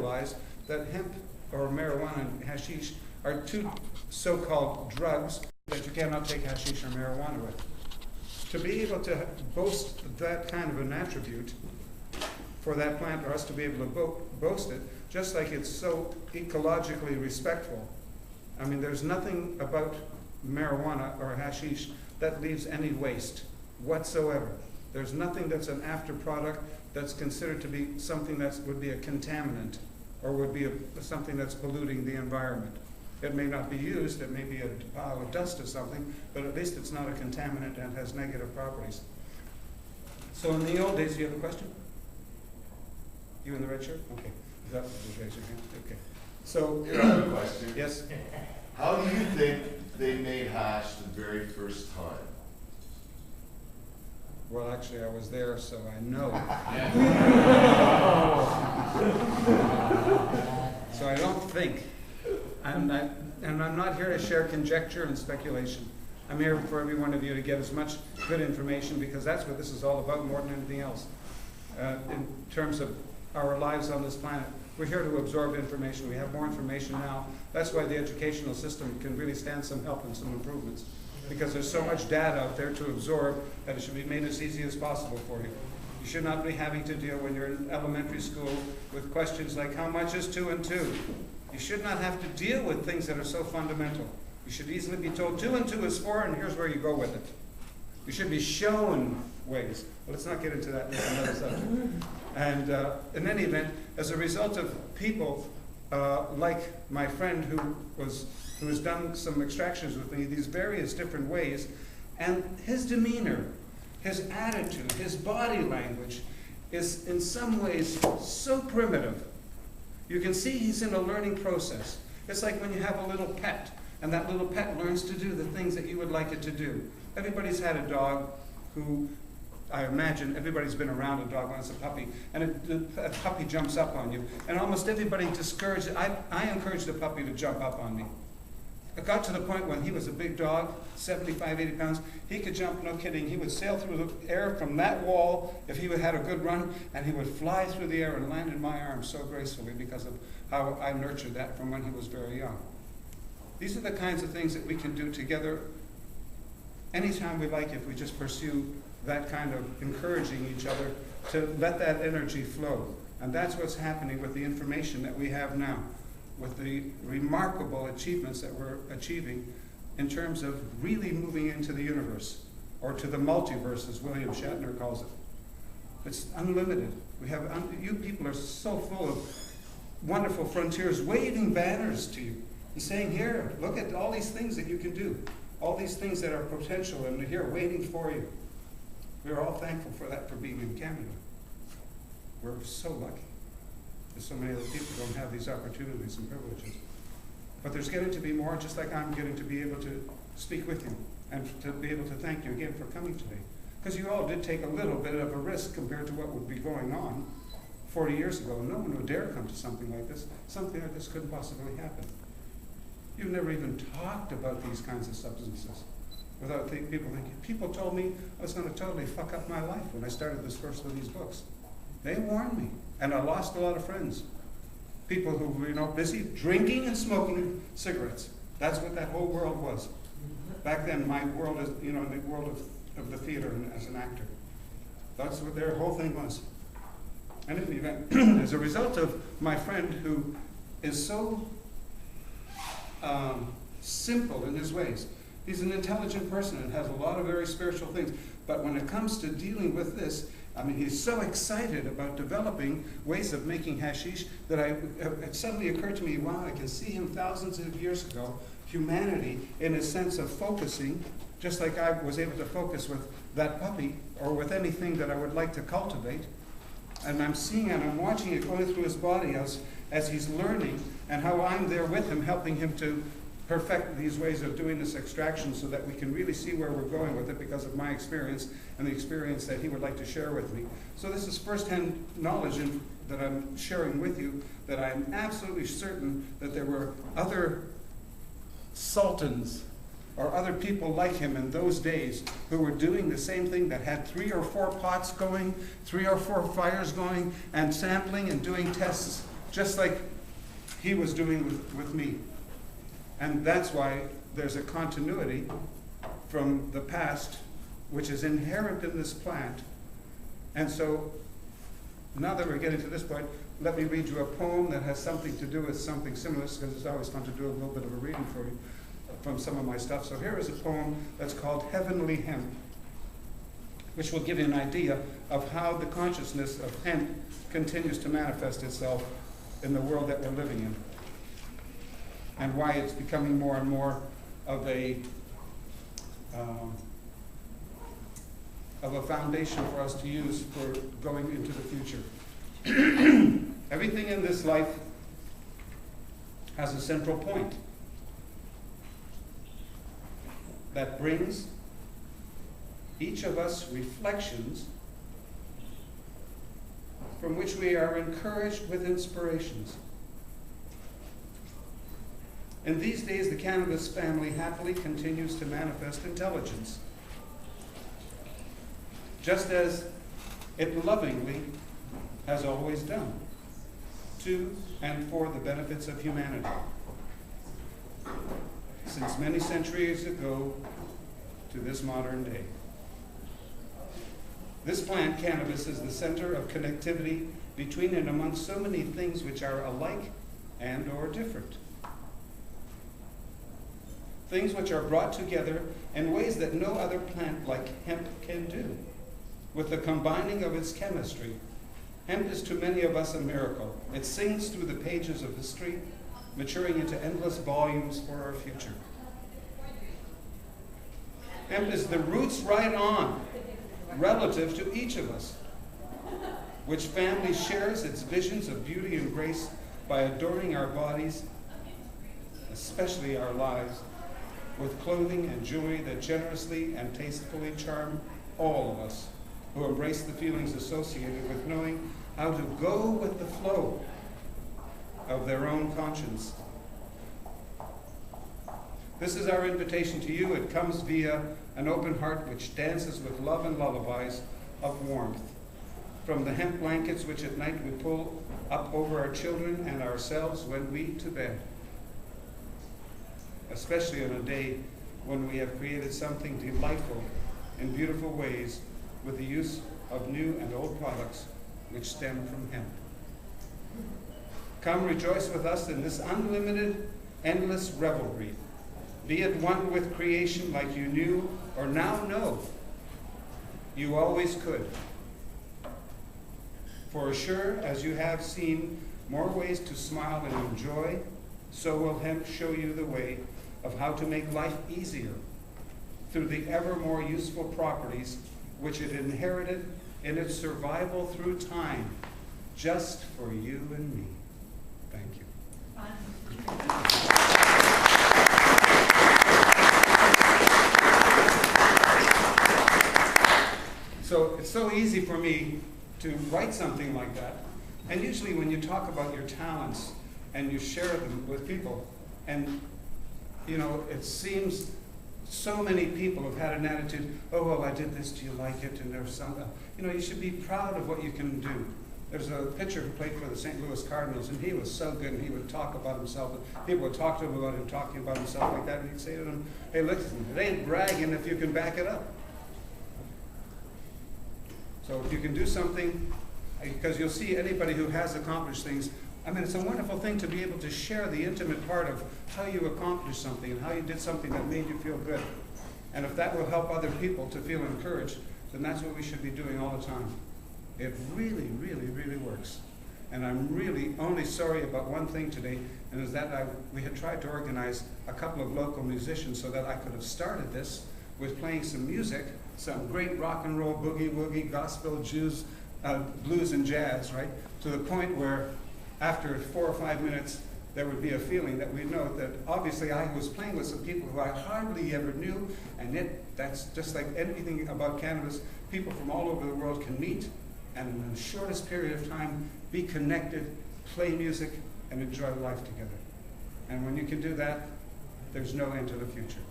realize that hemp or marijuana and hashish are two so-called drugs that you cannot take hashish or marijuana with. To be able to boast that kind of an attribute for that plant, or us to be able to boast it, just like it's so ecologically respectful. I mean, there's nothing about marijuana or hashish that leaves any waste whatsoever. There's nothing that's an after product that's considered to be something that would be a contaminant or would be something that's polluting the environment. It may not be used, it may be a pile of dust or something, but at least it's not a contaminant and has negative properties. So in the old days, do you have a question? You in the red shirt? Okay. Is that what you raise your hand? Okay. So, I have a question. Yes? How do you think they made hash the very first time? Well, actually, I was there, so I know. So I don't think. And I'm not here to share conjecture and speculation. I'm here for every one of you to get as much good information, because that's what this is all about more than anything else. In terms of our lives on this planet, we're here to absorb information. We have more information now. That's why the educational system can really stand some help and some improvements, because there's so much data out there to absorb that it should be made as easy as possible for you. You should not be having to deal when you're in elementary school with questions like, how much is 2 and 2? You should not have to deal with things that are so fundamental. You should easily be told 2 and 2 is 4, and here's where you go with it. You should be shown ways. Well, let's not get into that. That's another subject. And in any event, as a result of people like my friend who has done some extractions with me, these various different ways, and his demeanor, his attitude, his body language is in some ways so primitive. You can see he's in a learning process. It's like when you have a little pet, and that little pet learns to do the things that you would like it to do. Everybody's had a dog who, I imagine everybody's been around a dog when it's a puppy, and a puppy jumps up on you, and almost everybody discourages. I encouraged the puppy to jump up on me. It got to the point when he was a big dog, 75, 80 pounds, he could jump, no kidding. He would sail through the air from that wall if he had a good run, and he would fly through the air and land in my arms so gracefully because of how I nurtured that from when he was very young. These are the kinds of things that we can do together anytime we like if we just pursue that kind of encouraging each other to let that energy flow. And that's what's happening with the information that we have now, with the remarkable achievements that we're achieving in terms of really moving into the universe, or to the multiverse, as William Shatner calls it. It's unlimited. We have, you people are so full of wonderful frontiers, waving banners to you and saying, here, look at all these things that you can do, all these things that are potential and here waiting for you. We're all thankful for that, for being in Canada. We're so lucky. So many other people don't have these opportunities and privileges. But there's getting to be more, just like I'm getting to be able to speak with you and to be able to thank you again for coming today. Because you all did take a little bit of a risk compared to what would be going on 40 years ago. No one would dare come to something like this. Something like this couldn't possibly happen. You've never even talked about these kinds of substances without people thinking. People told me I was going to totally fuck up my life when I started this first of these books. They warned me, and I lost a lot of friends. People who were, busy drinking and smoking cigarettes. That's what that whole world was. Back then, my world is, the world of the theater and as an actor. That's what their whole thing was. And in the event, as a result of my friend who is so simple in his ways, he's an intelligent person and has a lot of very spiritual things. But when it comes to dealing with this, he's so excited about developing ways of making hashish that it suddenly occurred to me, wow, I can see him thousands of years ago, humanity in a sense of focusing, just like I was able to focus with that puppy or with anything that I would like to cultivate. And I'm seeing and I'm watching it going through his body as he's learning, and how I'm there with him, helping him to perfect these ways of doing this extraction so that we can really see where we're going with it because of my experience and the experience that he would like to share with me. So this is first-hand knowledge that I'm sharing with you, that I'm absolutely certain that there were other sultans or other people like him in those days who were doing the same thing, that had 3 or 4 pots going, 3 or 4 fires going, and sampling and doing tests just like he was doing with me. And that's why there's a continuity from the past, which is inherent in this plant. And so, now that we're getting to this point, let me read you a poem that has something to do with something similar, because it's always fun to do a little bit of a reading for you from some of my stuff. So here is a poem that's called Heavenly Hemp, which will give you an idea of how the consciousness of hemp continues to manifest itself in the world that we're living in, and why it's becoming more and more of a foundation for us to use for going into the future. Everything in this life has a central point that brings each of us reflections from which we are encouraged with inspirations. In these days, the cannabis family happily continues to manifest intelligence, just as it lovingly has always done, to and for the benefits of humanity. Since many centuries ago to this modern day. This plant, cannabis, is the center of connectivity between and among so many things which are alike and or different. Things which are brought together in ways that no other plant like hemp can do. With the combining of its chemistry, hemp is to many of us a miracle. It sings through the pages of history, maturing into endless volumes for our future. Hemp is the roots right on, relative to each of us, which family shares its visions of beauty and grace by adorning our bodies, especially our lives, with clothing and jewelry that generously and tastefully charm all of us who embrace the feelings associated with knowing how to go with the flow of their own conscience. This is our invitation to you. It comes via an open heart which dances with love and lullabies of warmth. From the hemp blankets which at night we pull up over our children and ourselves when we to bed. Especially on a day when we have created something delightful in beautiful ways with the use of new and old products which stem from hemp. Come rejoice with us in this unlimited, endless revelry. Be at one with creation like you knew or now know you always could. For sure, as you have seen more ways to smile and enjoy, so will hemp show you the way of how to make life easier through the ever more useful properties which it inherited in its survival through time, just for you and me. Thank you. So it's so easy for me to write something like that. And usually when you talk about your talents and you share them with people, and you know, it seems so many people have had an attitude, oh, well, I did this, do you like it? And there's some, you know, you should be proud of what you can do. There's a pitcher who played for the St. Louis Cardinals, and he was so good, and he would talk about himself. And people would talk to him about him talking about himself like that, and he'd say to them, hey, listen, it ain't bragging if you can back it up. So if you can do something, because you'll see anybody who has accomplished things, I mean, it's a wonderful thing to be able to share the intimate part of how you accomplished something and how you did something that made you feel good. And if that will help other people to feel encouraged, then that's what we should be doing all the time. It really, really, really works. And I'm really only sorry about one thing today, and is that we had tried to organize a couple of local musicians so that I could have started this with playing some music, some great rock and roll, boogie woogie, gospel, blues and jazz, right? To the point where after 4 or 5 minutes, there would be a feeling that we know that obviously I was playing with some people who I hardly ever knew, and that's just like anything about cannabis. People from all over the world can meet and in the shortest period of time be connected, play music, and enjoy life together. And when you can do that, there's no end to the future.